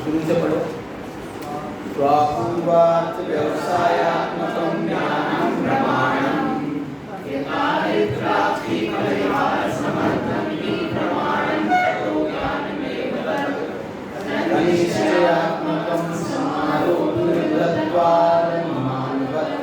शुरू से पढ़ो। स्वापूर्वार्थ व्यवसायात्मकं ज्ञानं प्रमाणम् अनिश्चयात्मकं समारोहनिर्भरत्वादनुमानवत्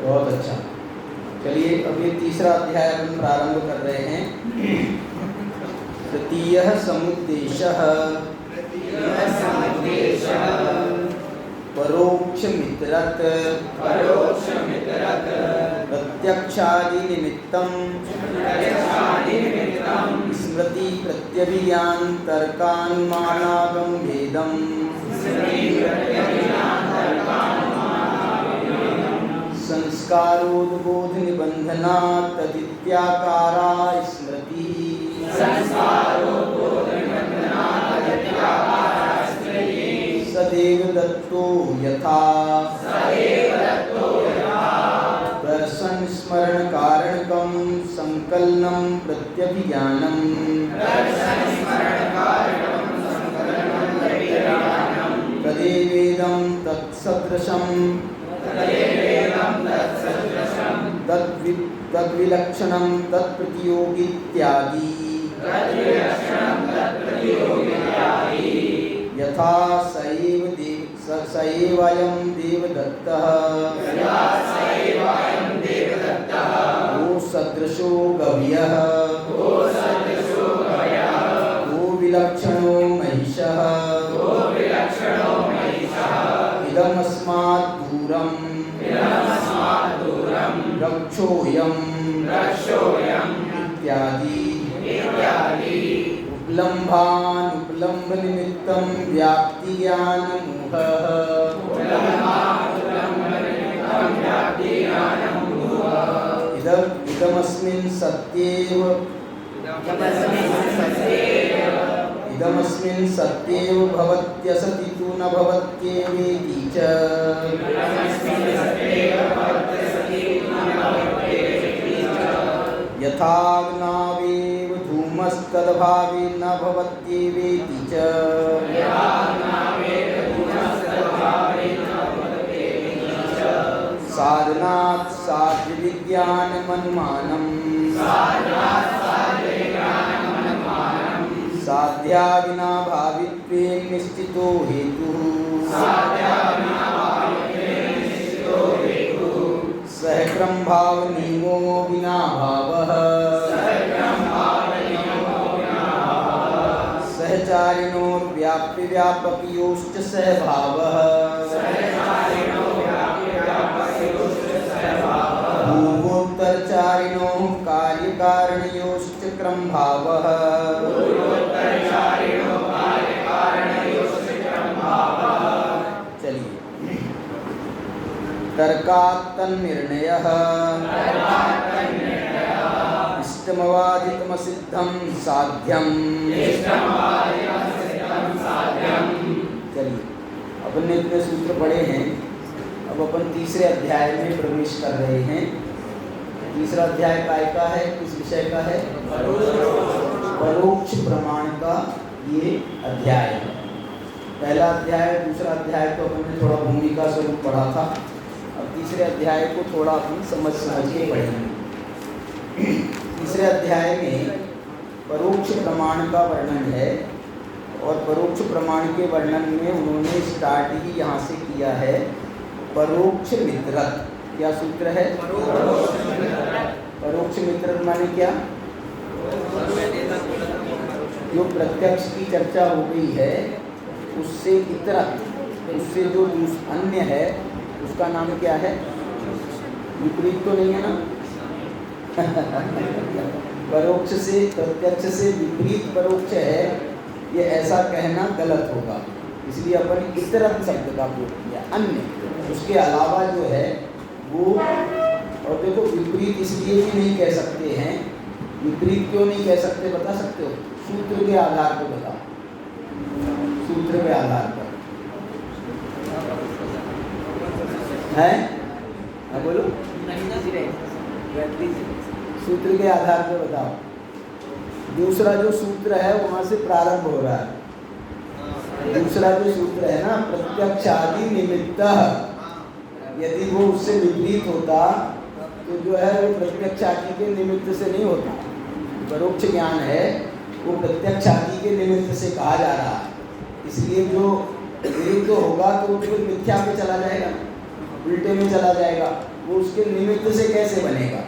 बहुत अच्छा। चलिए अभी तीसरा अध्याय हम प्रारंभ कर रहे हैं। तृतीयः समुद्देशः परोक्षमितरत् प्रत्यक्षादिनिमित्तं स्मृति प्रत्यभिज्ञान तर्कानुमानागम भेदम् संस्कारोद्बोध निबंधना तदित्याकारा स्मृति सदैव दत्तो यथा दर्शन स्मरण कारणकं संकलनं प्रत्यभिज्ञानम् तदेवेदं तत्सदृशं तद्विलक्षणं तत्प्रतियोगित्यादि यथा स एवं देवदत्तः वो सदृशो गव्यः वो विलक्षणो महिषः इदमस्मात् दूरम् रक्षोऽयम् इत्यादि उपलम्भानुपलम्भ निमित्तं व्याप्तिज्ञानमोहः इदमस्मिन् सत्येव भवत्यसति तु न भवत्येवेति च यथाग्नावेव धूमस्तदभावे न भवत्येवेति च साधनात् साध्यविज्ञानमनुमानम् साध्याविना भावित्वेन निश्चितो हेतुः सहक्रम भाव नियमो विना भावः सहचारिणोर्व्याप्य व्यापकयोश्च सहभावः पूर्वोत्तरचारिणोः कार्यकारणयोश्च क्रमभावः चलिए तर्कात् तन्निर्णयः इष्टमवादितमसिद्धं साध्यम। चलिए, अपन ने इतने सूत्र पढ़े हैं, अब अपन तीसरे अध्याय में प्रवेश कर रहे हैं। तीसरा अध्याय काय का है, किस विषय का है? परोक्ष प्रमाण का ये अध्याय है। पहला अध्याय, दूसरा अध्याय तो अपन ने थोड़ा भूमिका स्वरूप पढ़ा था। अब तीसरे अध्याय को थोड़ा अपन समझ के पढ़ेंगे। तीसरे अध्याय में परोक्ष प्रमाण का वर्णन है, और परोक्ष प्रमाण के वर्णन में उन्होंने स्टार्ट ही यहाँ से किया है, परोक्ष मित्रत्व। क्या सूत्र है? परोक्ष मित्रत्व माने क्या? जो प्रत्यक्ष की चर्चा हो गई है उससे इतरत, उससे जो अन्य है उसका नाम क्या है? विपरीत तो नहीं है ना? परोक्ष से, प्रत्यक्ष से विपरीत परोक्ष है, ये ऐसा कहना गलत होगा। इसलिए अपन इतरत शब्द का प्रयोग किया, अन्य, उसके अलावा जो है वो। और देखो, विपरीत इसलिए भी नहीं कह सकते हैं। विपरीत क्यों नहीं कह सकते बता सकते हो? सूत्र के आधार पर बताओ, सूत्र के आधार पर है? बोलो, सूत्र के आधार पर बताओ। दूसरा जो सूत्र है वहाँ से प्रारंभ हो रहा है। दूसरा जो सूत्र है ना, प्रत्यक्षादि निमित्त, यदि वो उससे विपरीत होता तो जो है वो प्रत्यक्षादि के निमित्त से नहीं होता। परोक्ष ज्ञान है वो प्रत्यक्षादि के निमित्त से कहा जा रहा है। इसलिए जो विरुद्ध होगा तो फिर मिथ्या पे चला जाएगा, उल्टे में चला जाएगा, वो उसके निमित्त से कैसे बनेगा?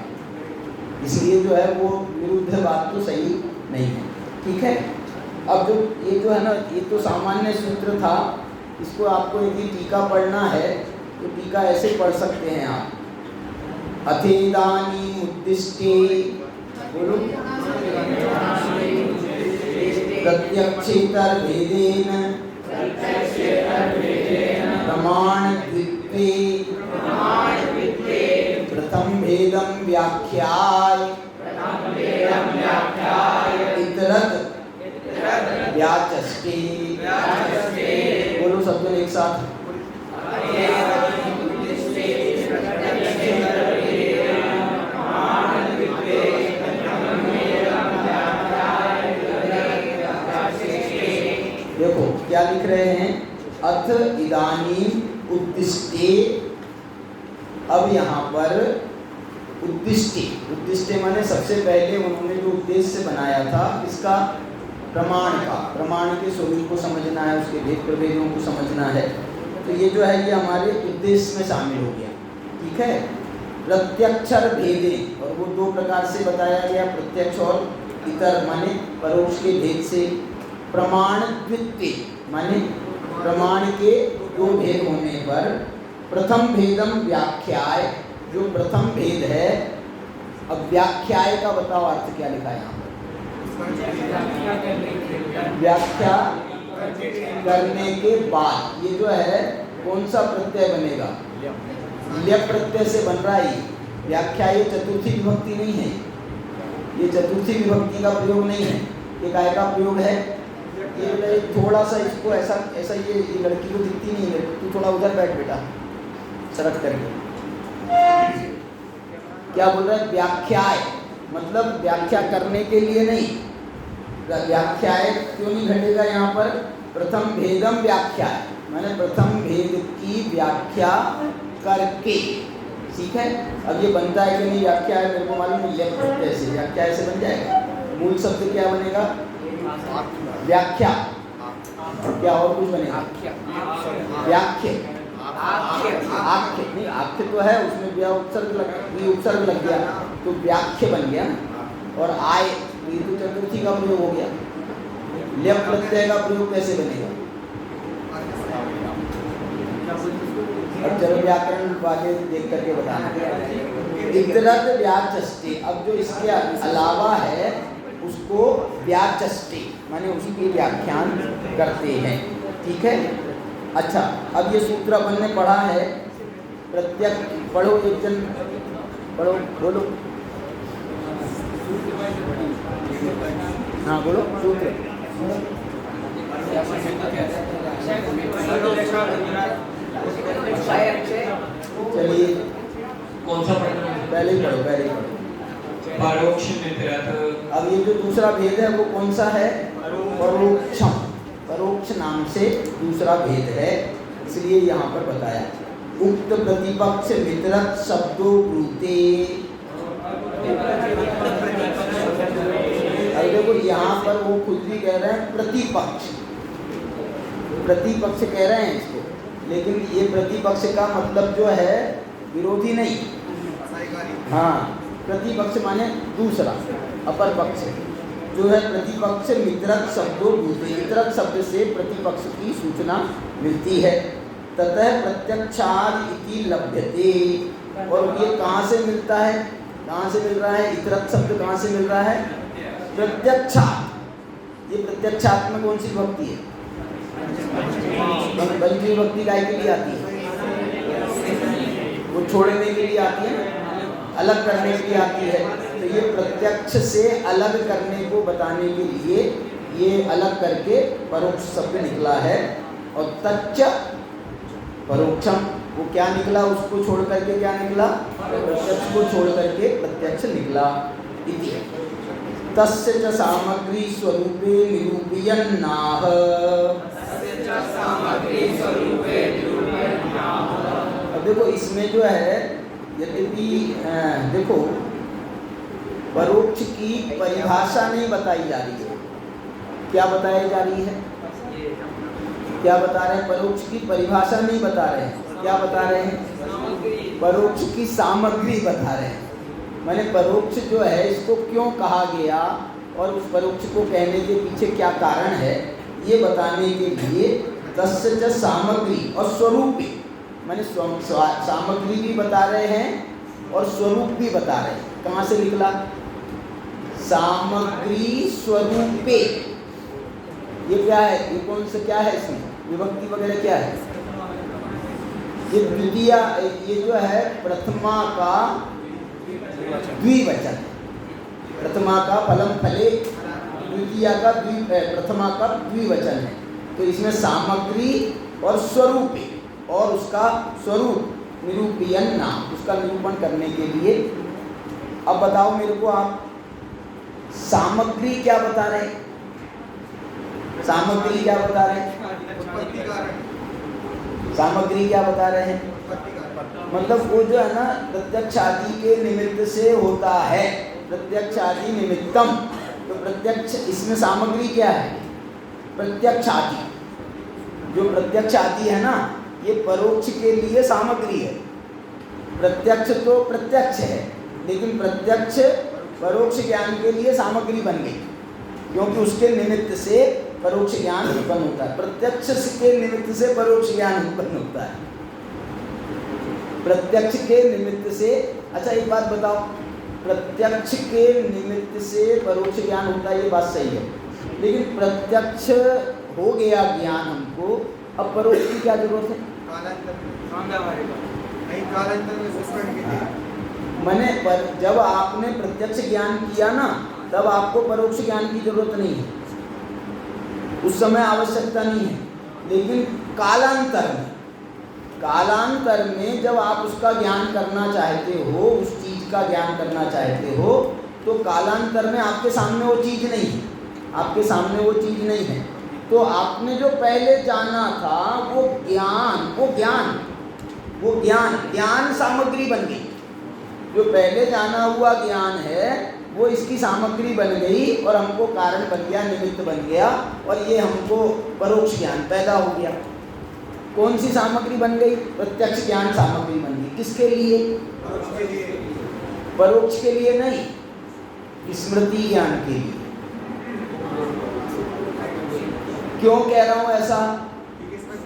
इसलिए जो है वो विरुद्ध बात तो सही नहीं है। ठीक है। अब जो ये जो है ना, ये तो सामान्य सूत्र था। इसको आपको यदि टीका पढ़ना है तो टीका ऐसे पढ़ सकते हैं आप। अथेदानी उद्दिष्टे, बोलो, प्रत्यक्षेतर भेदेन प्रमाण द्वित्वे प्रथम भेदम व्याख्याय इतरत व्याचष्टे। बोलो सब जन एक साथ। देखो क्या लिख रहे हैं, अथ इदानीम उद्दिष्टे। अब यहाँ पर उद्दिष्टे, उद्दिष्टे माने सबसे पहले उन्होंने जो उद्देश्य बनाया था इसका प्रमाण का, प्रमाण के स्वरूप को समझना है, उसके भेद प्रभेदों को समझना है। तो ये जो है ये हमारे उद्देश्य में शामिल हो गया। ठीक है। प्रत्यक्षर भेदे, और वो दो प्रकार से बताया गया, प्रत्यक्ष और इतर माने परोक्ष के भेद से। प्रमाण द्वित्वे माने प्रमाण के दो भेद होने पर प्रथम भेदम व्याख्याय, जो प्रथम भेद है। अब व्याख्याय का बताओ अर्थ क्या लिखा है यहाँ पर? व्याख्या करने के बाद ये जो है कौन सा प्रत्यय बनेगा? ल्यप प्रत्यय से बन रहा है। व्याख्या ये चतुर्थी विभक्ति नहीं है, ये चतुर्थी विभक्ति का प्रयोग नहीं है, ये काय का प्रयोग है? ये थोड़ा सा इसको ऐसा ऐसा, ये लड़की को दिखती नहीं है, तू थोड़ा उधर बैठ बेटा, सरक करके। क्या बोल रहा है? व्याख्याय मतलब व्याख्या करने के लिए नहीं। व्याख्याय क्यों नहीं घटेगा यहाँ पर? प्रथम भेदम व्याख्याय माने प्रथम भेद की व्याख्या करके। ठीक है। अब ये बनता है कि नहीं व्याख्या है, मेरे को मालूम नहीं। लेफ्ट प्रत्यय से व्याख्या ऐसे बन जाएगा। मूल शब्द क्या बनेगा? व्याख्या। क्या और कुछ बनेगा? व्याख्या। आख्य नहीं, आख्य तो है, उसमें व्या उपसर्ग लग गया तो व्याख्या बन गया। और आय, ये तो चतुर्थी का प्रयोग हो गया। लेप प्रत्यय का प्रयोग कैसे बनेगा? अब चलो व्याकरण वाले देख करके बताना। इतरत व्याचष्टे, अब जो इसके अलावा है उसको व्याचष्टे माने उसकी व्याख्यान करते हैं। ठीक है। अच्छा, अब ये सूत्र अपन ने पढ़ा है। प्रत्यक्ष पढ़ो, एक जन पढ़ो, बोलो। हाँ बोलो सूत्र। चलिए कौन सा पढ़ना है? पहले ही पढ़ो पहले ही पढ़ो। परोक्ष मित्रत। अब ये जो दूसरा भेद है वो कौन सा है? परोक्षम। परोक्ष नाम से दूसरा भेद है, इसलिए यहाँ पर बताया उक्त प्रतिपक्ष मित्रत शब्दों ब्रूते। अब देखो यहाँ पर वो खुद भी कह रहे हैं प्रतिपक्ष, प्रतिपक्ष कह रहे हैं इसको, लेकिन ये प्रतिपक्ष का मतलब जो है विरोधी नहीं, हाँ प्रतिपक्ष माने दूसरा अपर पक्ष जो है। प्रतिपक्ष मित्रत शब्दों भूते, मित्रत शब्द से प्रतिपक्ष की सूचना मिलती है। ततः प्रत्यक्षाद इति लभ्यते, और ये कहाँ से मिलता है? कहाँ से मिल रहा है? इतरत शब्द कहाँ से मिल रहा है? प्रत्यक्षात। ये प्रत्यक्षात में कौन सी विभक्ति है? पंचमी विभक्ति गाय के लिए आती है, वो छोड़ने के लिए आती है, अलग करने के लिए आती है। तो ये प्रत्यक्ष से अलग करने को बताने के लिए ये अलग करके परोक्ष शब्द निकला है। और तच्च परोक्षम, वो क्या निकला? उसको छोड़ करके क्या निकला? प्रत्यक्ष को छोड़ करके प्रत्यक्ष निकला। इति तस्य च सामग्री स्वरूपे निरूपयन्नाह। अब देखो इसमें जो है, यद्यपि देखो परोक्ष की परिभाषा नहीं बताई जा रही है। क्या बताई जा रही है? क्या बता रहे हैं? परोक्ष की परिभाषा नहीं बता रहे हैं। क्या बता रहे हैं? परोक्ष की सामग्री बता रहे हैं। माने परोक्ष जो है इसको क्यों कहा गया और उस परोक्ष को कहने के पीछे क्या कारण है, ये बताने के लिए तस्य च सामग्री और स्वरूप भी, माने सामग्री भी बता रहे हैं और स्वरूप भी बता रहे हैं। कहाँ से निकला? सामग्री स्वरूपे। ये क्या है? ये कौन सा क्या है? इसमें विभक्ति वगैरह क्या है? ये द्वितीय, ये जो है प्रथमा का द्विवचन, प्रथमा का फलम फले, द्वितीय का प्रथमा का द्विवचन है। तो इसमें सामग्री और स्वरूप, और उसका स्वरूप निरूपयन नाम, उसका निरूपण करने के लिए। अब बताओ मेरे को आप, सामग्री क्या बता रहे हैं? सामग्री क्या बता रहे हैं? सामग्री क्या बता रहे हैं? मतलब वो जो है ना प्रत्यक्ष आदि के निमित्त से होता है, प्रत्यक्ष आदि निमित्तम। तो प्रत्यक्ष, इसमें सामग्री क्या है? प्रत्यक्ष आदि। जो प्रत्यक्ष आदि है ना, ये परोक्ष के लिए सामग्री है। प्रत्यक्ष तो प्रत्यक्ष है, लेकिन प्रत्यक्ष परोक्ष ज्ञान के लिए सामग्री बन गई, क्योंकि उसके निमित्त से परोक्ष ज्ञान उत्पन्न होता है। प्रत्यक्ष के निमित्त से परोक्ष ज्ञान उत्पन्न होता है, प्रत्यक्ष के निमित्त से। अच्छा एक बात बताओ, प्रत्यक्ष के निमित्त से परोक्ष ज्ञान होता है, ये बात सही है, लेकिन प्रत्यक्ष हो गया ज्ञान हमको, अब परोक्ष की क्या जरूरत है? मैंने जब आपने प्रत्यक्ष ज्ञान किया ना, तब आपको परोक्ष ज्ञान की जरूरत नहीं है, उस समय आवश्यकता नहीं है। लेकिन कालांतर में जब आप उसका ज्ञान करना चाहते हो, उस चीज़ का ज्ञान करना चाहते हो, तो कालांतर में आपके सामने वो चीज़ नहीं है, आपके सामने वो चीज़ नहीं है। तो आपने जो पहले जाना था वो ज्ञान सामग्री बन गई। जो पहले जाना हुआ ज्ञान है वो इसकी सामग्री बन गई और हमको कारण बन गया, निमित्त बन गया, और ये हमको परोक्ष ज्ञान पैदा हो गया। कौन सी सामग्री बन गई? प्रत्यक्ष ज्ञान सामग्री बन गई। किसके लिए? परोक्ष के लिए नहीं, स्मृति ज्ञान के लिए। क्यों कह रहा हूं ऐसा?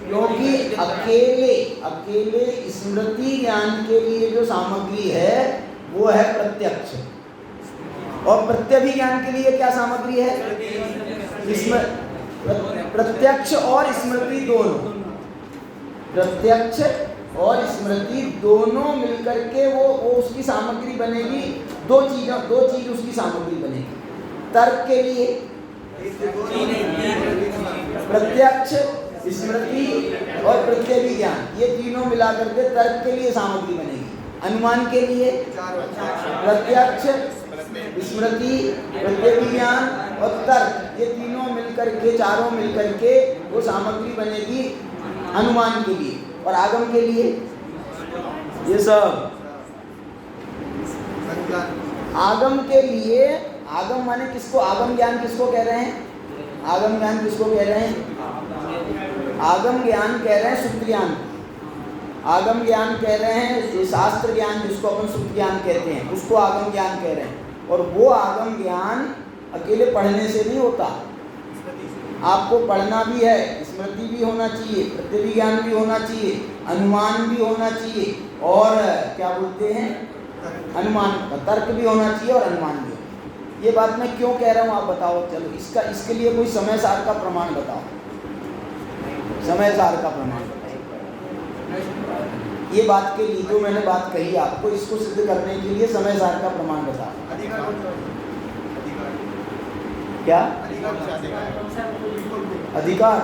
क्योंकि अकेले स्मृति ज्ञान के लिए जो सामग्री है वो है प्रत्यक्ष, और प्रत्यभिज्ञान के लिए क्या सामग्री है? प्रत्यक्ष और स्मृति दोनों, प्रत्यक्ष और स्मृति दोनों मिलकर के वो उसकी सामग्री बनेगी। दो चीज उसकी सामग्री बनेगी। तर्क के लिए प्रत्यक्ष, स्मृति और प्रत्यभिज्ञान, ये तीनों मिलाकर के तर्क के लिए सामग्री बनेगी। अनुमान के लिए प्रत्यक्ष, स्मृति, प्रत्यभिज्ञान और तर्क, ये तीनों मिलकर के, चारों मिलकर के वो सामग्री बनेगी अनुमान के लिए। और आगम के लिए ये सब, आगम के लिए, आगम माने किसको, आगम ज्ञान किसको कह रहे हैं? आगम ज्ञान किसको कह रहे हैं? आगम ज्ञान कह रहे हैं शुद्ध ज्ञान। आगम ज्ञान कह रहे हैं ये शास्त्र ज्ञान जिसको अपन शुद्ध ज्ञान कहते हैं, उसको आगम ज्ञान कह रहे हैं। और वो आगम ज्ञान अकेले पढ़ने से नहीं होता, आपको पढ़ना भी है, स्मृति भी होना चाहिए, प्रत्यभिज्ञान भी होना चाहिए, अनुमान भी होना चाहिए, और क्या बोलते हैं, अनुमान, तर्क भी होना चाहिए और अनुमान भी। ये बात मैं क्यों कह रहा हूँ आप बताओ। चलो इसके लिए कोई समय सार का प्रमाण बताओ, समय सार का प्रमाण बताओ। ये बात के लिए जो मैंने बात कही आपको, इसको सिद्ध करने के लिए समय सार का प्रमाण बताओ। क्या अधिकार?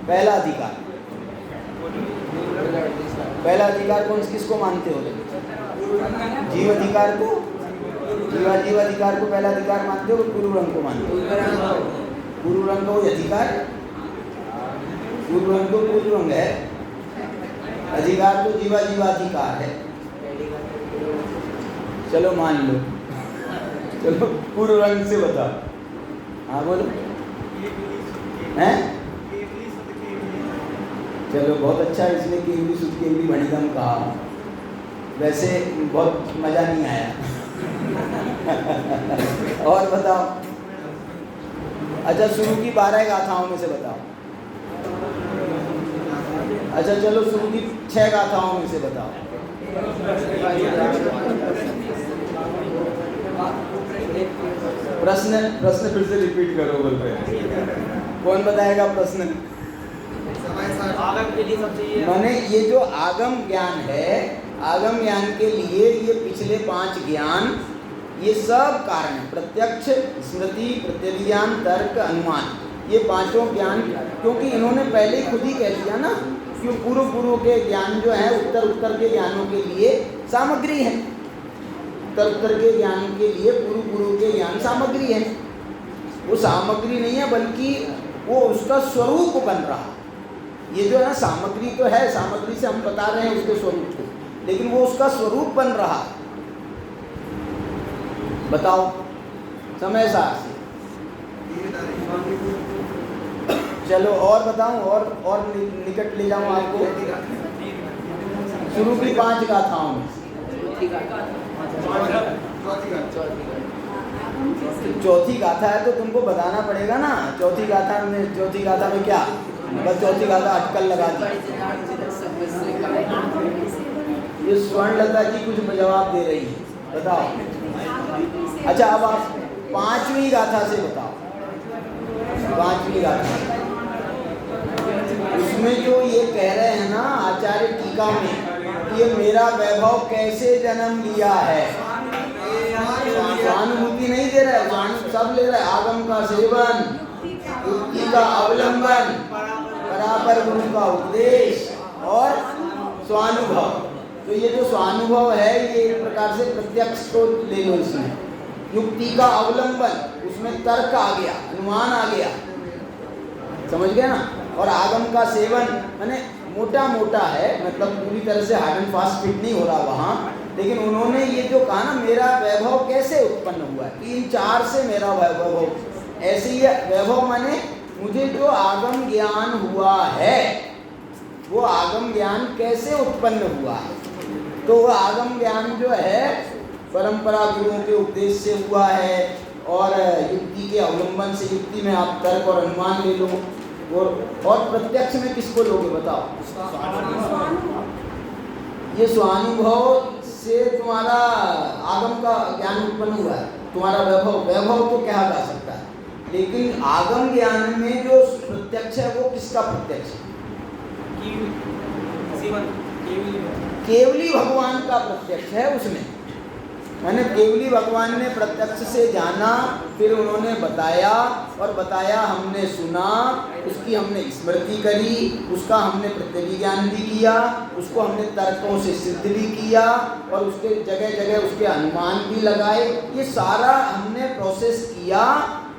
पहला अधिकार, पहला अधिकार कौन, किसको मानते हो? जीव अधिकार को, जीव अधिकार को पहला अधिकार मानते हो? पूर्व रंग को मानते हो? पूर्व रंग को अधिकार, पूर्व रंग को पूर्व रंग है, अधिकार तो जीवाधिकार है। चलो मान लो, चलो पूर्व रंग से बताओ। हाँ बोलो। हैं? चलो बहुत अच्छा, इसने केवली शुद्ध केवली भणिगम कहा, वैसे बहुत मजा नहीं आया। और बताओ। अच्छा शुरू की 12 गाथाओं में से बताओ। अच्छा चलो शुरू की 6 गाथाओं में से बताओ। प्रश्न फिर से रिपीट करो, बोल रहे कौन बताएगा प्रश्न? माने ये जो आगम ज्ञान है, आगम ज्ञान के लिए ये पिछले 5 ज्ञान, ये सब कारण है, प्रत्यक्ष, स्मृति, प्रत्यभिज्ञान, तर्क, अनुमान, ये पांचों ज्ञान, क्योंकि इन्होंने पहले ही खुद ही कह दिया ना, क्यों पूर्व के ज्ञान जो है उत्तर के ज्ञानों के लिए सामग्री है, उत्तर के ज्ञान के लिए पूर्व के ज्ञान सामग्री है। वो सामग्री नहीं है बल्कि वो उसका स्वरूप बन रहा। ये जो है ना सामग्री तो है, सामग्री से हम बता रहे हैं उसके स्वरूप को, लेकिन वो उसका स्वरूप बन रहा। बताओ समय सार से। चलो और बताऊं, और निकट ले जाऊं आपको। शुरू की 5 गाथाओं में चौथी गाथा है तो तुमको बताना पड़ेगा ना। चौथी गाथा में क्या, बस चौथी गाथा अटकल लगा दी। ये स्वर्णलता जी कुछ जवाब दे रही है, बताओ। अच्छा अब आप 5वीं गाथा से बताओ। 5वीं गाथा उसमें जो ये कह रहे हैं ना आचार्य टीका में, ये मेरा वैभव कैसे जन्म लिया है, स्वानुभूति नहीं दे रहा है, सब ले रहा है। आगम का सेवन, युक्ति का अवलंबन, बराबर गुरु का उपदेश और स्वानुभव। तो ये जो स्वानुभव है ये एक प्रकार से प्रत्यक्ष को ले लो। इसमें युक्ति का अवलंबन, उसमें तर्क आ गया, अनुमान आ गया, समझ गया ना। और आगम का सेवन माने मोटा है, मतलब पूरी तरह से हार्ड एंड फास्ट फिट नहीं हो रहा वहाँ, लेकिन उन्होंने ये जो कहा ना मेरा वैभव कैसे उत्पन्न हुआ, 3-4 से मेरा वैभव, ऐसे ही वैभव माने मुझे जो आगम ज्ञान हुआ है वो आगम ज्ञान कैसे उत्पन्न हुआ है। तो वो आगम ज्ञान जो है परंपरा गुरुओं के उपदेश से हुआ है, और युक्ति के अवलंबन से, युक्ति में आप तर्क और अनुमान ले लो, और प्रत्यक्ष में किसको लोगे बताओ। ये स्वानुभव से तुम्हारा आगम का ज्ञान उत्पन्न हुआ है, तुम्हारा वैभव तो कहा जा सकता है, लेकिन आगम ज्ञान में जो प्रत्यक्ष है वो किसका प्रत्यक्ष है? केवली भगवान का प्रत्यक्ष है उसमें। मैंने केवली भगवान ने प्रत्यक्ष से जाना, फिर उन्होंने बताया और बताया, हमने सुना, उसकी हमने स्मृति करी, उसका हमने प्रतिविज्ञान भी किया, उसको हमने तर्कों से सिद्ध भी किया और उसके जगह जगह उसके अनुमान भी लगाए। ये सारा हमने प्रोसेस किया।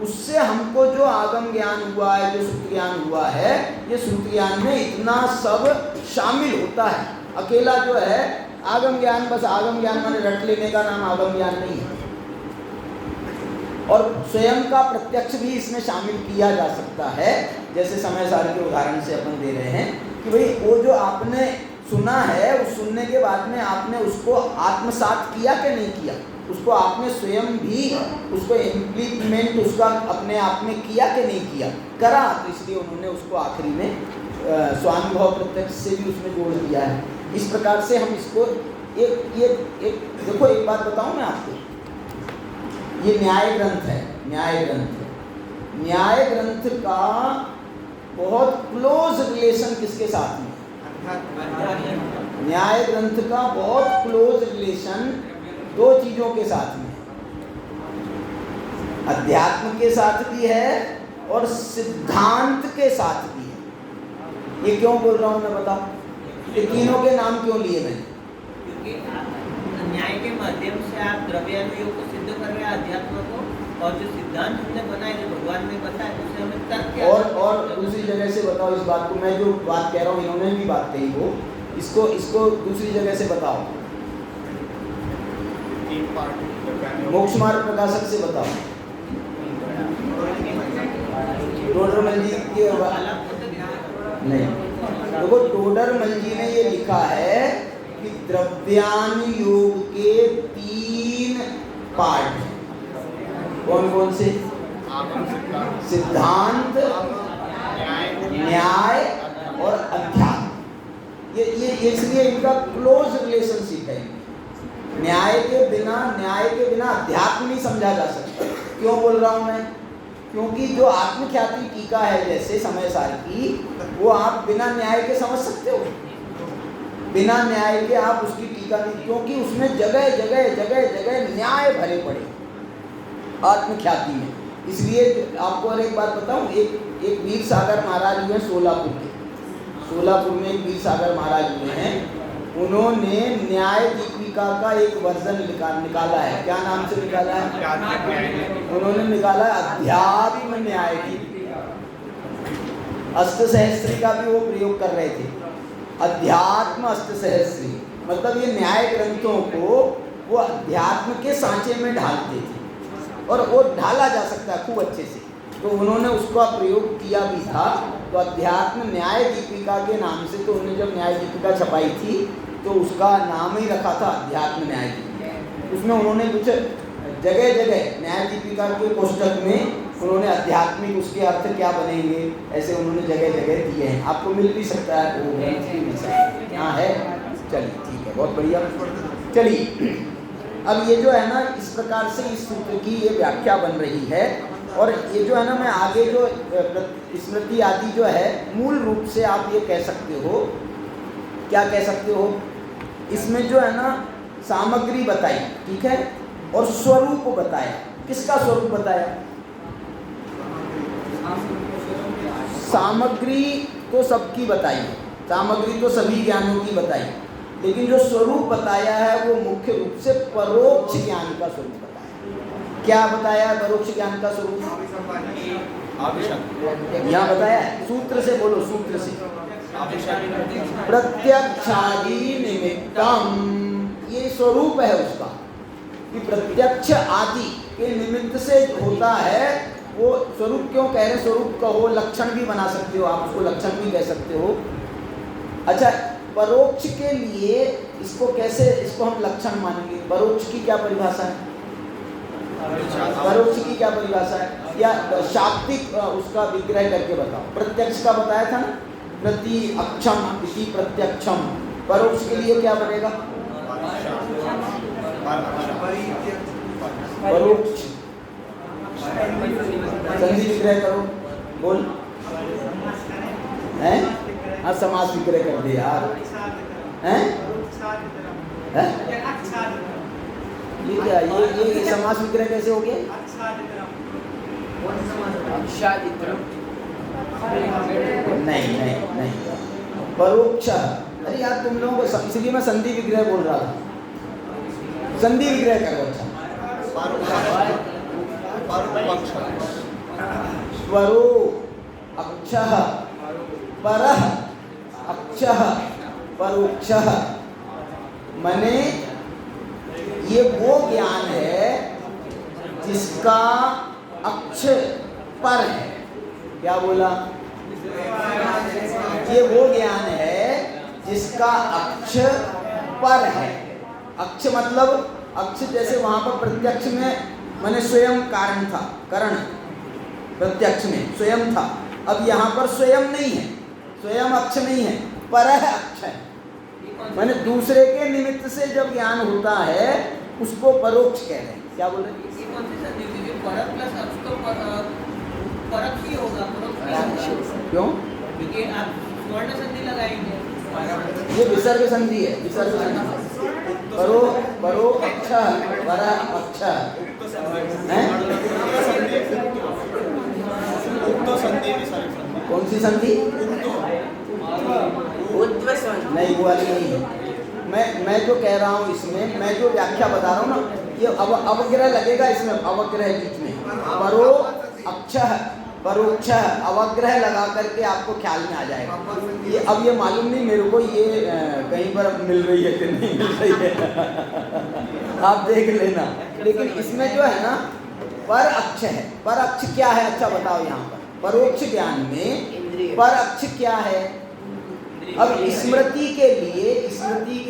उससे हमको जो आगम ज्ञान हुआ है, जो सूत्र ज्ञान हुआ है, ये सूत्र ज्ञान में इतना सब शामिल होता है। अकेला जो है आगम ज्ञान, बस आगम ज्ञान माने रट लेने का नाम आगम ज्ञान नहीं है। और स्वयं का प्रत्यक्ष भी इसमें शामिल किया जा सकता है। जैसे समय सार के उदाहरण से अपन दे रहे हैं कि भाई वो जो आपने सुना है, उस सुनने के बाद में आपने उसको आत्मसात किया कि नहीं किया, उसको आपने स्वयं भी उसको इम्प्लीमेंट उसका अपने आप में किया कि नहीं किया, करा। तो इसलिए उन्होंने उसको आखिरी में स्वानुभव प्रत्यक्ष से भी उसमें जोड़ दिया है। इस प्रकार से हम इसको एक देखो, एक बात बताऊं मैं आपको, ये न्याय ग्रंथ है, न्याय ग्रंथ। न्याय ग्रंथ का बहुत क्लोज रिलेशन किसके साथ में? न्याय ग्रंथ का बहुत क्लोज रिलेशन दो चीजों के साथ में, अध्यात्म के साथ भी है और सिद्धांत के साथ भी है। ये क्यों बोल रहा हूं मैं, बताओ? ये तीनों के नाम क्यों लिए मैंने? क्योंकि न्याय के माध्यम से आप द्रव्यानुयोग को सिद्ध कर रहे हैं, अध्यात्म को, और जो सिद्धांत हमने बनाए, जो भगवान ने बताया, उससे हमें तर्क और दूसरी जगह से बताओ इस बात को। मैं जो बात कह रहा हूँ इन्होंने भी बात कही हो, इसको दूसरी जगह से बताओ। मोक्ष मार्ग प्रकाशक से बताओ। टोडरमल जी की नहीं, देखो टोडरमल जी ने ये लिखा है कि द्रव्यानुयोग के 3 पार्ट हैं। कौन कौन से? सिद्धांत, न्याय और अध्यात्म। ये इसलिए इनका क्लोज रिलेशनशिप है। न्याय के बिना अध्यात्म नहीं समझा जा सकता। क्यों बोल रहा हूं मैं? क्योंकि जो आत्मख्याति टीका है जैसे समय सार की, वो आप बिना न्याय के समझ सकते हो? बिना न्याय के आप उसकी टीका नहीं, क्योंकि उसमें जगह जगह न्याय भरे पड़े आत्मख्याति में। इसलिए आपको और एक बात बताऊं, एक वीर सागर महाराज हुए सोलापुर के। सोलापुर में एक वीर सागर महाराज हुए हैं। उन्होंने न्याय दीपिका का एक वर्जन निकाला है। क्या नाम से निकाला है? उन्होंने निकाला अध्यात्म न्याय दीपिका। अष्टसहस्त्री का भी वो प्रयोग कर रहे थे, अध्यात्म अष्टसहस्त्री। मतलब ये न्याय ग्रंथों को वो अध्यात्म के सांचे में ढालते थे और वो ढाला जा सकता है खूब अच्छे से। तो उन्होंने उसका प्रयोग किया भी था। तो अध्यात्म न्याय दीपिका के नाम से, तो उन्होंने जब न्याय दीपिका छपाई थी तो उसका नाम ही रखा था अध्यात्म न्याय दीपिका। उसमें उन्होंने कुछ जगह न्याय दीपिका के पुस्तक में उन्होंने आध्यात्मिक उसके अर्थ क्या बनेंगे, ऐसे उन्होंने जगह दिए हैं। आपको मिल भी सकता है, वो मिल सकता है, यहाँ है। चलिए ठीक है, बहुत बढ़िया। चलिए अब ये जो है ना, इस प्रकार से इस सूत्र की ये व्याख्या बन रही है। और ये जो है ना, मैं आगे जो स्मृति आदि जो है, मूल रूप से आप ये कह सकते हो, क्या कह सकते हो, इसमें जो है ना सामग्री बताई, ठीक है, और स्वरूप बताया। किसका स्वरूप बताया? सामग्री तो सबकी बताई, सामग्री तो सभी ज्ञानों की बताई, लेकिन जो स्वरूप बताया है वो मुख्य रूप से परोक्ष ज्ञान का स्वरूप बताया। क्या बताया परोक्ष ज्ञान का स्वरूप? यहाँ बताया है, सूत्र से बोलो, सूत्र से। प्रत्यक्षादि निमित्तम, ये स्वरूप है उसका, कि प्रत्यक्ष आदि के निमित्त से होता है। वो स्वरूप क्यों कह रहे हैं? स्वरूप कहो, लक्षण भी बना सकते हो आप, उसको लक्षण भी कह सकते हो। अच्छा, परोक्ष के लिए इसको कैसे, इसको हम लक्षण मानेंगे? परोक्ष की क्या परिभाषा है? परोक्ष की क्या परिभाषा है? या शाब्दिक उसका विग्रह करके बताओ। प्रत्यक्ष का बताया था ना, प्रति अक्षम इति प्रत्यक्षम। परोक्ष के लिए क्या बनेगा? परोक्ष संधि विग्रह करो, बोल। हैं? हाँ, समास विग्रह कर दे यार। हैं? ये क्या ये समास विग्रह कैसे हो गया? नहीं नहीं नहीं, परोक्ष। अरे यार तुम लोगों को इसलिए मैं संधि विग्रह बोल रहा था, संधि विग्रह करो। स्वरो अक्षः परः अक्षः परोक्षः, माने ये वो ज्ञान है जिसका अक्ष पर है। क्या बोला? ये वो ज्ञान है जिसका अक्ष पर है। अक्ष मतलब अक्ष, जैसे वहां पर प्रत्यक्ष में माने स्वयं कारण था, करण प्रत्यक्ष में स्वयं था। अब यहाँ पर स्वयं नहीं है, स्वयं अक्ष नहीं है, पर अक्ष है। माने दूसरे के निमित्त से जब ज्ञान होता है उसको परोक्ष कह रहे हैं। क्या बोल रहे हैं? परक प्लस अक्ष तो परक ही होगा, क्यों? क्योंकि आप स्वर्ण संधि लगाएंगे। ये विसर्ग संधि है, विसर्ग संधि। परो परो अक्ष पर अक्ष है। कौन सी संधि? नहीं वो वाली नहीं है। मैं जो कह रहा हूँ इसमें, मैं जो व्याख्या बता रहा हूँ ना, ये अवग्रह लगेगा इसमें, अवग्रह बीच में। परो अक्ष परोक्ष अवग्रह लगा करके आपको ख्याल में आ जाएगा। ये अब ये मालूम नहीं मेरे को ये कहीं पर मिल रही है कि नहीं मिल रही है आप देख लेना। लेकिन इसमें जो है ना पर अक्ष है। पर अक्ष क्या है? अच्छा बताओ यहाँ पर परोक्ष ज्ञान में पर अक्ष क्या है? अब स्मृति के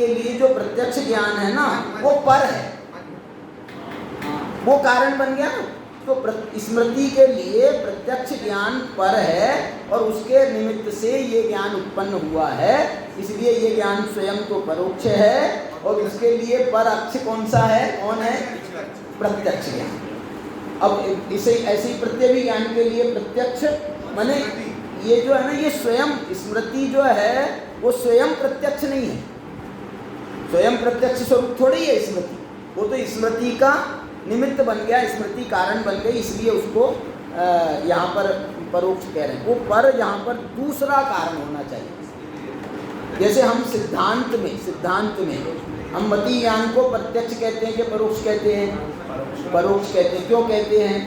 लिए जो प्रत्यक्ष ज्ञान है ना वो पर है, वो कारण बन गया ना। तो स्मृति के लिए प्रत्यक्ष ज्ञान पर है और उसके निमित्त से ये ज्ञान उत्पन्न हुआ है, इसलिए ये ज्ञान स्वयं तो परोक्ष है। और इसके लिए पर अक्ष कौन सा है? कौन है? प्रत्यक्ष ज्ञान। अब इसे ऐसे ही प्रत्यय ज्ञान के लिए प्रत्यक्ष माने ये जो है ना, ये स्वयं स्मृति जो है वो स्वयं प्रत्यक्ष नहीं है, स्वयं प्रत्यक्ष स्वरूप थोड़ी है स्मृति। वो तो स्मृति का निमित्त बन गया, स्मृति कारण बन गई, इसलिए उसको यहाँ पर परोक्ष कह रहे हैं। वो पर यहाँ पर दूसरा कारण होना चाहिए। जैसे हम सिद्धांत में हम मति ज्ञान को प्रत्यक्ष कहते हैं कि परोक्ष कहते हैं? परोक्ष कहते हैं। क्यों कहते हैं?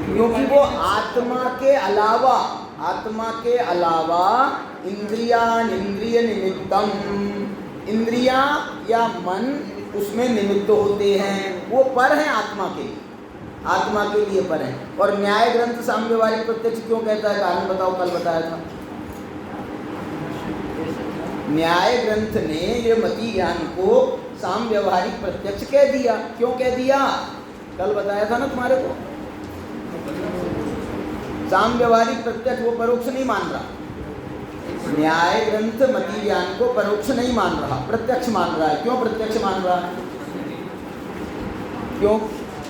क्योंकि वो आत्मा के अलावा इंद्रिय निमित्तम, इंद्रिया या मन उसमें निमित्त होते हैं, वो पर हैं आत्मा के लिए पर हैं। और न्याय ग्रंथ साम्यवारिक प्रत्यक्ष क्यों कहता है? कारण बताओ, कल बताया था। न्याय ग्रंथ ने ये मति ज्ञान को साम्यवारिक प्रत्यक्ष कह दिया। क्यों कह दिया? कल बताया था ना तुम्हारे को। साम्यवारिक प्रत्यक्ष वो परोक्ष नहीं मान रहा, न्याय ग्रंथ मति ज्ञान को परोक्ष नहीं मान रहा, प्रत्यक्ष मान रहा है। क्यों प्रत्यक्ष मान रहा है? क्यों?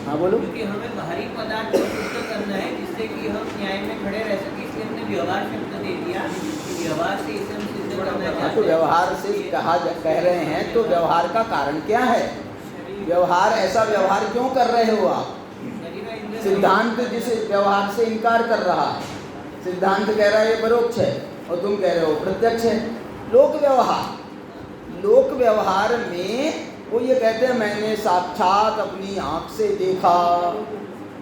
हाँ बोलो। क्योंकि हमें बाहरी पदार्थ को शुद्ध करना है जिससे कि हम न्याय में खड़े रह सके, इसलिए हमने व्यवहार शब्द दे दिया कि व्यवहार से इसे हम सिद्ध करना चाहते हैं। तो व्यवहार से कह रहे हैं, तो व्यवहार का कारण क्या है? व्यवहार, ऐसा व्यवहार क्यों कर रहे हो आप? सिद्धांत जिस व्यवहार से इनकार कर रहा है, सिद्धांत कह रहा है ये परोक्ष है और तुम कह रहे हो प्रत्यक्ष है। लोक व्यवहार में वो ये कहते हैं मैंने साक्षात अपनी आँख से देखा,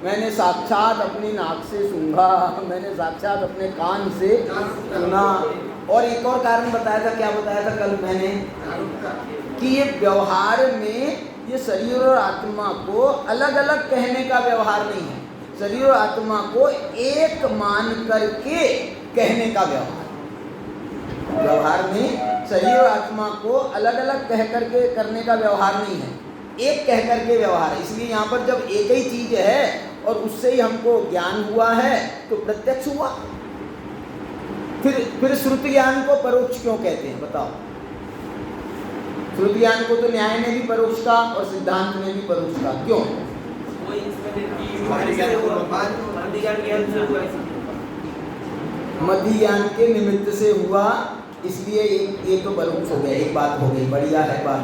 मैंने साक्षात अपनी नाक से सूंघा, मैंने साक्षात अपने कान से सुना। और एक और कारण बताया था, क्या बताया था कल मैंने, कि ये व्यवहार में ये शरीर और आत्मा को अलग अलग कहने का व्यवहार नहीं है, शरीर और आत्मा को एक मान करके कहने का व्यवहार में शरीर और आत्मा को अलग अलग कह करके करने का व्यवहार नहीं है, एक कह करके व्यवहार है। इसलिए यहाँ पर जब एक ही चीज है और उससे ही हमको ज्ञान हुआ है तो प्रत्यक्ष हुआ। फिर श्रुति ज्ञान को परोक्ष क्यों कहते हैं बताओ? श्रुति ज्ञान को तो न्याय ने भी परोक्ष का और सिद्धांत ने भी परोक्ष का, क्यों? मति ज्ञान के निमित्त से हुआ, इसलिए ये तो परोक्ष हो गया। एक बात हो गई, बढ़िया है बात।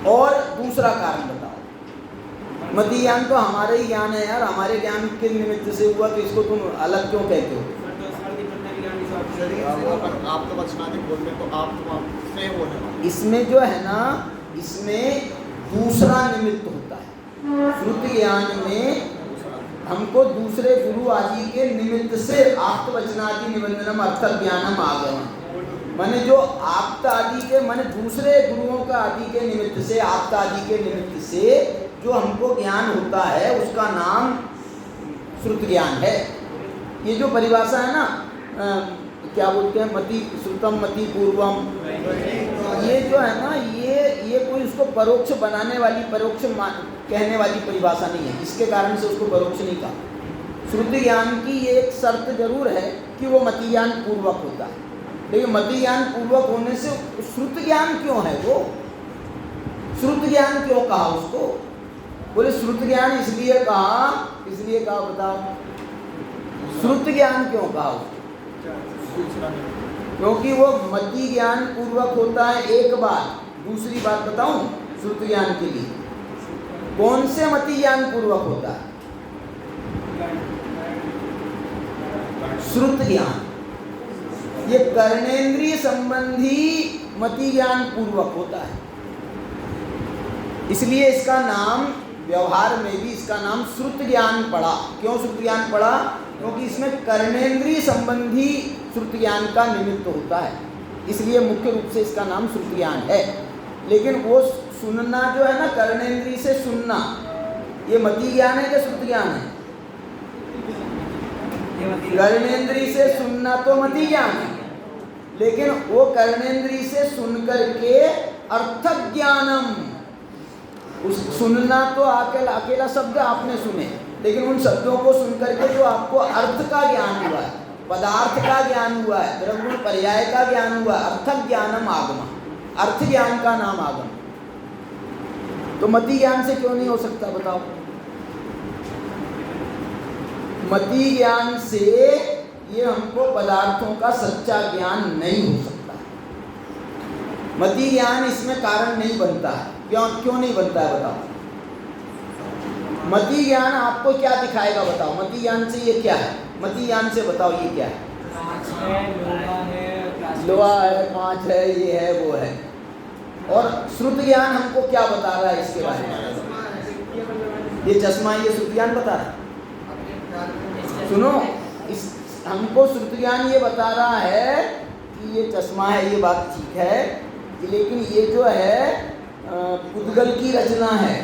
और दूसरा कारण बताओ। मति ज्ञान तो हमारे ही ज्ञान है यार, हमारे ज्ञान के निमित्त से हुआ, तो इसको तुम अलग क्यों कहते हो? आप तो वचनादि बोलते तो आप तो से वो है। इसमें जो है ना, इसमें दूसरा निमित्त होता है। श्रुति ज्ञान में हमको दूसरे गुरु आदि के निमित्त से आप्त वचनादि निबंधनम अर्थ ज्ञानम आगमन, माने जो आप्त आदि के माने दूसरे गुरुओं का आदि के निमित्त से, आप्त आदि के निमित्त से जो हमको ज्ञान होता है उसका नाम श्रुत ज्ञान है। ये जो परिभाषा है ना, क्या बोलते हैं, मति श्रुतम मति पूर्वम, ये जो है ना, ये कोई उसको परोक्ष बनाने वाली, परोक्ष कहने वाली परिभाषा नहीं है। इसके कारण से उसको परोक्ष नहीं कहा। श्रुति ज्ञान की ये एक शर्त जरूर है कि वो मति ज्ञान पूर्वक होता है, लेकिन मति ज्ञान पूर्वक होने से श्रुत ज्ञान क्यों है? वो श्रुत ज्ञान क्यों कहा उसको? बोले श्रुत ज्ञान इसलिए कहा, बताओ श्रुत ज्ञान क्यों कहा उसको? क्योंकि वो मति ज्ञान पूर्वक होता है एक बात। दूसरी बात बताऊं श्रुत ज्ञान के लिए, कौन से मति ज्ञान पूर्वक होता है? श्रुत ज्ञान, ये कर्णेंद्रिय संबंधी मति ज्ञान पूर्वक होता है। इसलिए इसका नाम, व्यवहार में भी इसका नाम श्रुत ज्ञान पड़ा। क्यों श्रुत ज्ञान पड़ा? क्योंकि इसमें कर्णेंद्रिय संबंधी श्रुत ज्ञान का निमित्त होता है, इसलिए मुख्य रूप से इसका नाम श्रुत ज्ञान है। लेकिन वो सुनना जो है ना, कर्णेंद्रिय से सुनना, ये मति ज्ञान है या श्रुत ज्ञान है? कर्णेंद्रिय से सुनना तो मति ज्ञान है, लेकिन वो कर्णेंद्रिय से सुन करके अर्थ ज्ञानम, उस सुनना तो अकेला शब्द आपने सुने, लेकिन उन शब्दों को सुन करके जो आपको अर्थ का ज्ञान हुआ है, पदार्थ का ज्ञान हुआ है, द्रव्य पर्याय का ज्ञान हुआ, अर्थ ज्ञानम आगम, अर्थ ज्ञान का नाम आगम। तो मति ज्ञान से क्यों नहीं हो सकता बताओ? मति ज्ञान से ये हमको पदार्थों का सच्चा ज्ञान नहीं हो सकता। मति ज्ञान इसमें कारण नहीं बनता है। क्यों नहीं बनता है बताओ? मति ज्ञान आपको क्या दिखाएगा बताओ? मति ज्ञान से ये क्या है? मति ज्ञान से बताओ ये क्या है? लोहा है, कांच है, ये है, वो है। और श्रुत ज्ञान हमको क्या बता रहा है इसके बारे में? ये चश्मा, ये श्रुत ज्ञान बता रहा है। सुनो, इस हमको श्रुत ज्ञान ये बता रहा है कि ये चश्मा है, ये बात ठीक है, लेकिन ये जो है पुद्गल की रचना है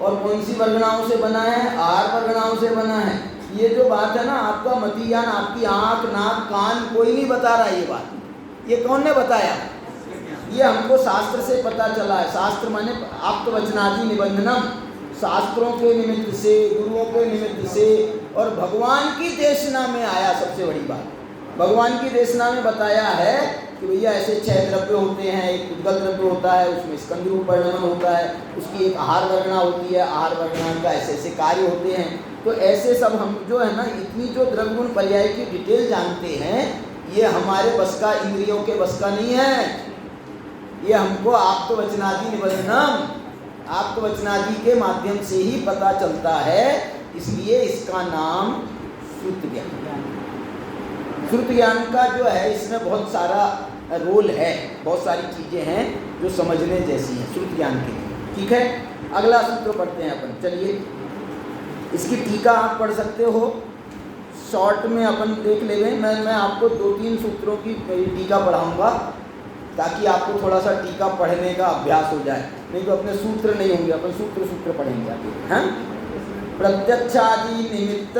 और कौन सी वर्गणाओं से बना है? 8 वर्गणाओं से बना है। ये जो बात है ना, आपका मति ज्ञान, आपकी आँख, नाक, कान, कोई नहीं बता रहा है ये बात। ये कौन ने बताया? ये हमको शास्त्र से पता चला है। शास्त्र माने आप्त वचनादि निबंधनम, शास्त्रों के निमित्त से, गुरुओं के निमित्त से, और भगवान की देशना में आया। सबसे बड़ी बात, भगवान की देशना में बताया है कि भैया ऐसे 6 द्रव्य होते हैं, एक पुद्गल द्रव्य होता है, उसमें स्कंद रूप परिणमन होता है, उसकी एक आहार वर्गणा होती है, आहार वर्गणा का ऐसे ऐसे कार्य होते हैं। तो ऐसे सब हम जो है ना, इतनी जो द्रव्य गुण पर्याय की डिटेल जानते हैं, ये हमारे बस का, इंद्रियों के बस का नहीं है। ये हमको आप्त वचनादि निबंधनम, आप्त वचनादि के माध्यम से ही पता चलता है। इसलिए इसका नाम श्रुत ज्ञान। श्रुत ज्ञान का जो है, इसमें बहुत सारा रोल है, बहुत सारी चीज़ें हैं जो समझने जैसी हैं श्रुत ज्ञान के लिए। ठीक है, अगला सूत्र पढ़ते हैं अपन। चलिए, इसकी टीका आप पढ़ सकते हो, शॉर्ट में अपन देख लेंगे। मैं आपको 2-3 सूत्रों की टीका पढ़ाऊँगा ताकि आपको थोड़ा सा टीका पढ़ने का अभ्यास हो जाए, नहीं तो अपने सूत्र नहीं होंगे, अपन सूत्र पढ़ेंगे आगे। हैं, प्रत्यक्षादि निमित्त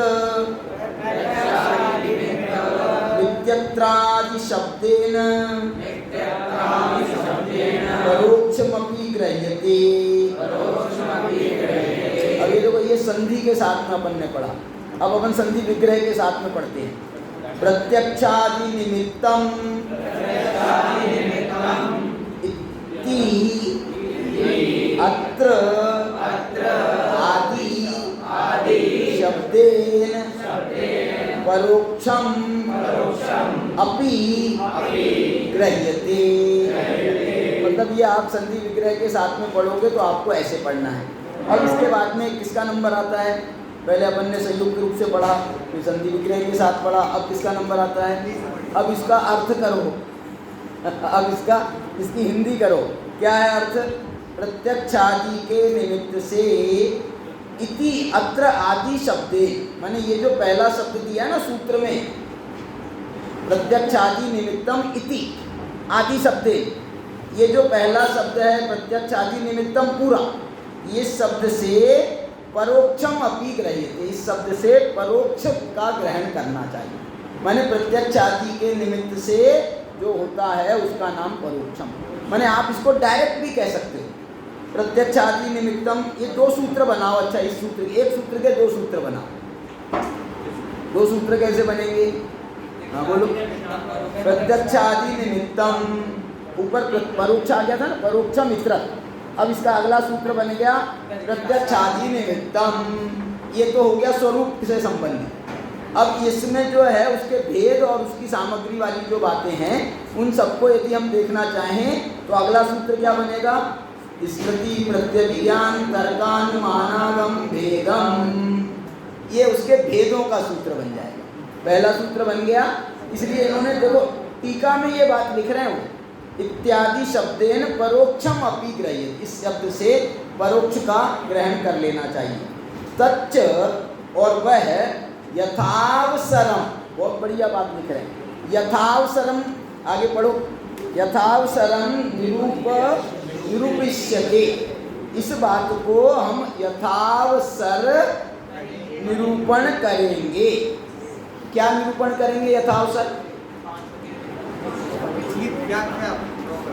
विद्यत्रादि शब्देन परोक्षमपि गृह्यते। अब ये देखो, ये संधि के साथ में अपन ने पढ़ा, अब अपन संधि विग्रह के साथ में पढ़ते हैं। प्रत्यक्षादि निमित्तम इति अत्र आदि शब्देन परोक्षम अपि गृह्यते। मतलब ये आप संधि विग्रह के साथ में पढ़ोगे तो आपको ऐसे पढ़ना है। अब इसके बाद में किसका नंबर आता है? पहले अपन ने संयुक्त रूप से पढ़ा, फिर संधि विग्रह के साथ पढ़ा, अब किसका नंबर आता है? अब इसका अर्थ करो। अब इसकी हिंदी करो। क्या है अर्थ? प्रत्यक्षादि के निमित्त से इति अत्र आदि शब्दे, माने ये जो पहला शब्द दिया है ना सूत्र में, प्रत्यक्षादि निमित्तम इति आदि शब्दे, ये जो पहला शब्द है प्रत्यक्षादि निमित्तम पूरा, ये शब्द से परोक्षम अपि ग्रह्यते, इस शब्द से परोक्ष का ग्रहण करना चाहिए। माने प्रत्यक्षादि के निमित्त से जो होता है उसका नाम परोक्षम। माने आप इसको डायरेक्ट भी कह सकते हो, प्रत्यक्षादि निमित्तम। ये दो सूत्र बनाओ। अच्छा, इस सूत्र, एक सूत्र के दो सूत्र बनाओ। दो सूत्र कैसे बनेंगे? हाँ बोलो। प्रत्यक्षादि निमित्तम, ऊपर परोक्ष आ गया था ना, परोक्षम इतरत। अब इसका अगला सूत्र बन गया प्रत्यक्षादि निमित्तम। ये तो हो गया स्वरूप से संबंधित। अब इसमें जो है उसके भेद और उसकी सामग्री वाली जो बातें हैं उन सबको यदि हम देखना चाहें तो अगला सूत्र क्या बनेगा? स्मृति प्रत्यभिज्ञान तर्कानुमानागम भेदम। ये उसके भेदों का सूत्र बन जाएगा। पहला सूत्र बन गया। इसलिए इन्होंने देखो टीका में ये बात लिख रहे हैं, इत्यादि शब्देन परोक्षम अपि ग्रह्यते, इस शब्द से परोक्ष का ग्रहण कर लेना चाहिए। तच्च, और वह यथावसरम, बहुत बढ़िया बात लिख रहे हैं, यथावसरम, आगे पढ़ो, यथावसरम निरूपिष्यते, इस बात को हम यथावसर निरूपण करेंगे। क्या निरूपण करेंगे यथावसर?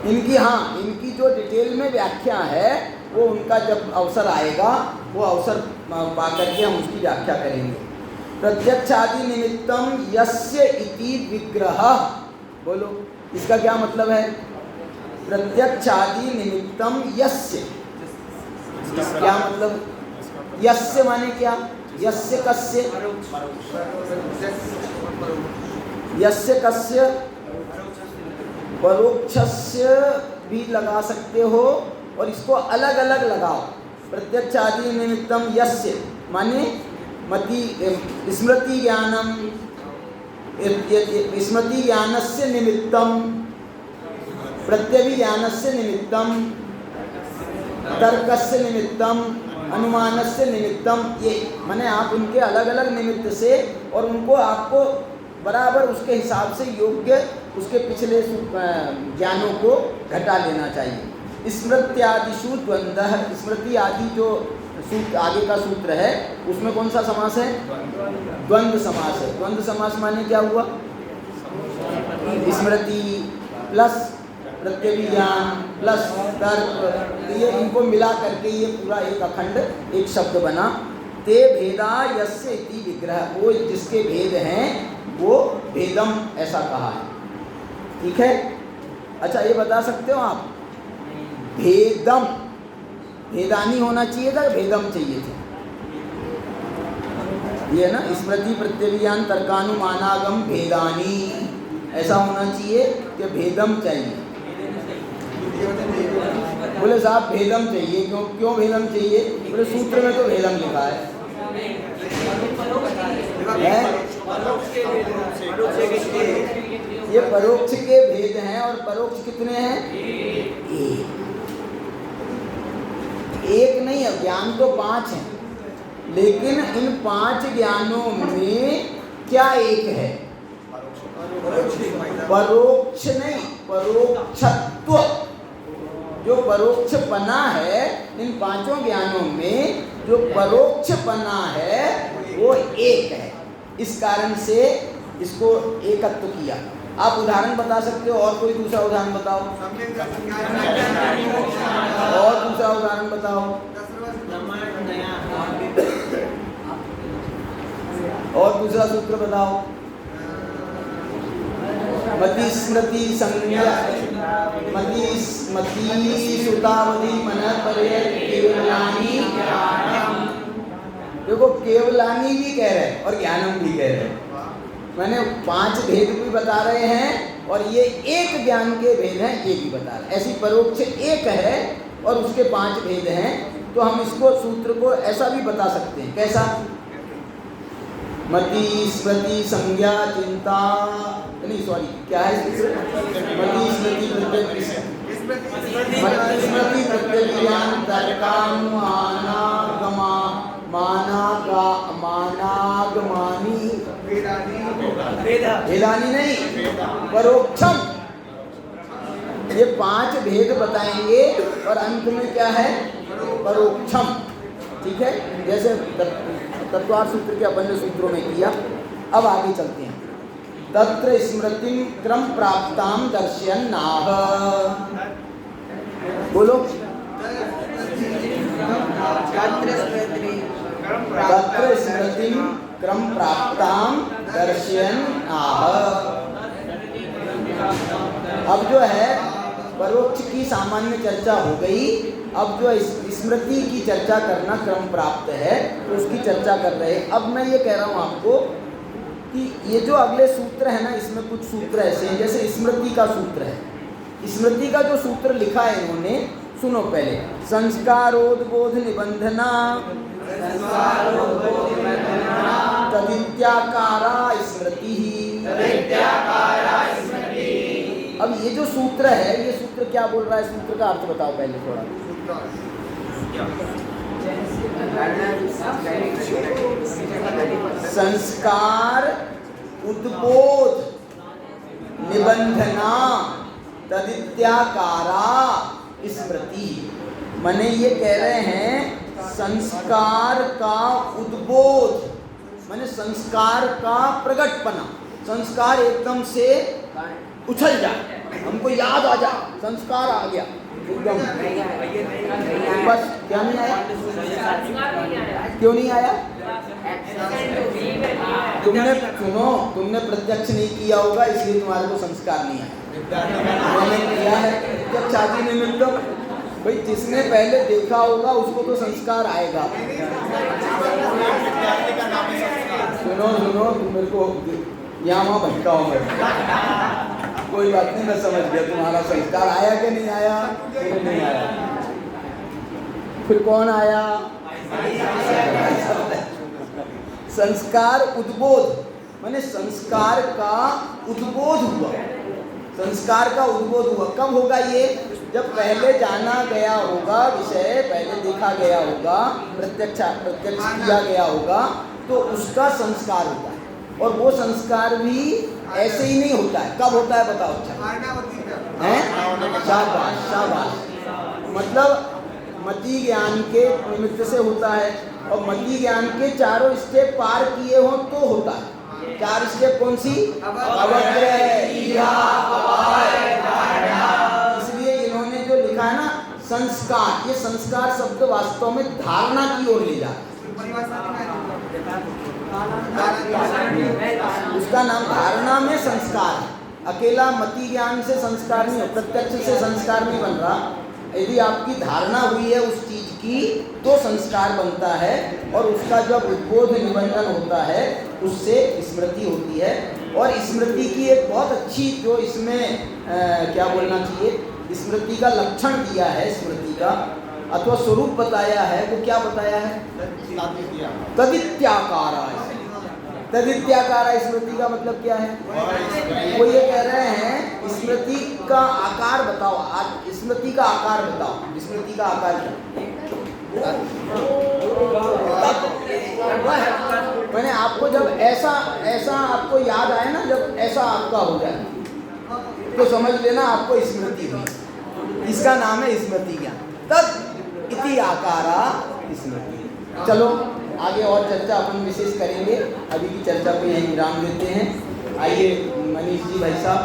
इनकी जो डिटेल में व्याख्या है वो उनका जब अवसर आएगा, वो अवसर पा करके हम उसकी व्याख्या करेंगे। प्रत्यक्षादि निमित्तम यस्य इति विग्रह, बोलो इसका क्या मतलब है? प्रत्यक्षादि निमित्तम यस्य, क्या मतलब? यस्य माने क्या? यस्य कस्य? यस्य कस्य? परोक्षस्य भी लगा सकते हो और इसको अलग अलग लगाओ। प्रत्यक्षादि निमित्तम यस्य माने स्मृति ज्ञानम, स्मृति ज्ञानस्य निमित्तम, प्रत्यभिज्ञानस्य निमित्तम, तर्कस्य निमित्तम, अनुमानस्य निमित्तम। ये माने आप उनके अलग अलग निमित्त से और उनको आपको बराबर उसके हिसाब से योग्य उसके पिछले ज्ञानों को घटा लेना चाहिए। स्मृत्यादिषु द्वंद्वः, स्मृति आदि जो सूत्र आगे का सूत्र है उसमें कौन सा समास है? द्वंद्व समास है। द्वंद्व समास माने क्या हुआ? स्मृति प्लस प्रत्यभिज्ञान प्लस तर्क, ये इनको मिला करके ये पूरा एक अखंड एक शब्द बना। ते भेदा यस्य इति विग्रह, वो जिसके भेद हैं वो भेदम ऐसा कहा है। ठीक है। अच्छा, ये बता सकते हो आप भेदम, भेदानी होना चाहिए था, भेदम चाहिए था? ये ना स्मृति प्रत्यभिज्ञान तर्कानुमानागम भेदानी, ऐसा होना चाहिए कि भेदम चाहिए? बोले साहब भेदम चाहिए। क्यों भेदम चाहिए? बोले सूत्र में तो भेदम लिखा है। ये परोक्ष के भेद हैं और परोक्ष कितने हैं? एक नहीं है, ज्ञान तो 5 हैं, लेकिन इन 5 ज्ञानों में क्या एक है? परोक्ष नहीं, परोक्षत्व। जो परोक्ष पना है इन 5 ज्ञानों में, जो परोक्ष पना है वो एक है। इस कारण से इसको एकत्व किया। आप उदाहरण बता सकते हो? और कोई दूसरा उदाहरण बताओ, और दूसरा उदाहरण बताओ, और दूसरा सूत्र बताओ। मति स्मृति संज्ञा मति सुतावधि मन पर्य केवलानी। देखो केवलानी भी कह रहे हैं और ज्ञानम भी कह रहे हैं। मैंने 5 भेद भी बता रहे हैं और ये एक ज्ञान के भेद हैं, ये भी बता रहे हैं। ऐसी परोक्ष एक है और उसके 5 भेद हैं, तो हम इसको सूत्र को ऐसा भी बता सकते हैं। कैसा? मति स्मृति संज्ञा चिंता, नहीं सॉरी क्या है सूत्र? मति स्मृति स्मृति प्रत्यज्ञान तर्कानुमानागमा मानागमानी भेदानी नहीं, परोक्षम। ये 5 भेद बताएंगे और अंत में क्या है? परोक्षम। ठीक है, जैसे तत्वार्थ सूत्र के अपन ने सूत्रों में किया। अब आगे चलते हैं। तत्र स्मृतिं क्रम प्राप्ताम दर्शयन् नाह। बोलो। तत्र स्मृतिं क्रम प्राप्ताम दर्शयन् नाह। अब जो है परोक्ष की सामान्य चर्चा हो गई। अब जो स्मृति की चर्चा करना क्रम प्राप्त है तो उसकी चर्चा कर रहे हैं। अब मैं ये कह रहा हूँ आपको कि ये जो अगले सूत्र है ना, इसमें कुछ सूत्र ऐसे हैं, जैसे स्मृति का सूत्र है। स्मृति का जो सूत्र लिखा है इन्होंने, सुनो पहले। संस्कारोद्बोध निबंधना तदित्याकारा स्मृति। अब ये जो सूत्र है, ये सूत्र क्या बोल रहा है? सूत्र का अर्थ बताओ पहले थोड़ा। संस्कार उद्बोध निबंधना तदित्याकारा स्मृति। माने ये कह रहे हैं संस्कार का उद्बोध, माने संस्कार का प्रकटपना। संस्कार एकदम से उछल जाए, हमको याद आ जाए, संस्कार आ गया एकदम। बस क्या नहीं आया? क्यों नहीं आया? तुमने प्रत्यक्ष नहीं किया होगा, इसलिए तुम्हारे को संस्कार नहीं आया। मैंने किया है जब शादी में मिलते भाई, जिसने पहले देखा होगा उसको तो संस्कार आएगा। सुनो तुम मेरे को यहाँ वहाँ भटकाओ मत। कोई बात नहीं, मैं समझ गया तुम्हारा संस्कार आया कि नहीं आया? नहीं आया। फिर कौन आया? संस्कार उद्बोध, माने संस्कार का उद्बोध हुआ। संस्कार का उद्बोध हुआ कब होगा? ये जब पहले जाना गया होगा विषय, पहले देखा गया होगा, प्रत्यक्ष किया गया होगा, तो उसका संस्कार होता है। और वो संस्कार भी ऐसे ही नहीं होता है। कब होता है बताओ? अच्छा हैं? शाबाश। मतलब मति ज्ञान के निमित्त से होता है, और मति ज्ञान के चारों स्टेप पार किए हो तो होता है। 4 स्टेप कौन सी? अवग्रह, ईहा, अपाय, धारणा। इसलिए इन्होंने जो लिखा है ना संस्कार, ये संस्कार शब्द वास्तव में धारणा की ओर ले जाता है। उसका नाम धारणा में संस्कार है। अकेला मति ज्ञान से संस्कार नहीं हो, प्रत्यक्ष से संस्कार नहीं बन रहा। यदि आपकी धारणा हुई है उस चीज की तो संस्कार बनता है, और उसका जब उद्बोध निबंधन होता है उससे स्मृति होती है। और स्मृति की एक बहुत अच्छी जो इसमें क्या बोलना चाहिए, स्मृति का लक्षण दिया है, स्मृति का अथवा स्वरूप बताया है। वो क्या बताया है? तदित्याकारा। तदित्याकारा स्मृति का मतलब क्या है? वो ये कह रहे हैं स्मृति का आकार बताओ। स्मृति का आकार बताओ। स्मृति का आकार क्या? मैंने आपको जब ऐसा आपको याद आए ना, जब ऐसा आपका हो जाए तो समझ लेना आपको स्मृति हुई। इसका नाम है स्मृति ज्ञान। तद इति आकारा स्मृति। चलो आगे और चर्चा अपन विशेष करेंगे। अभी की चर्चा को यहीं विराम देते हैं। आइए मनीष जी भाई साहब।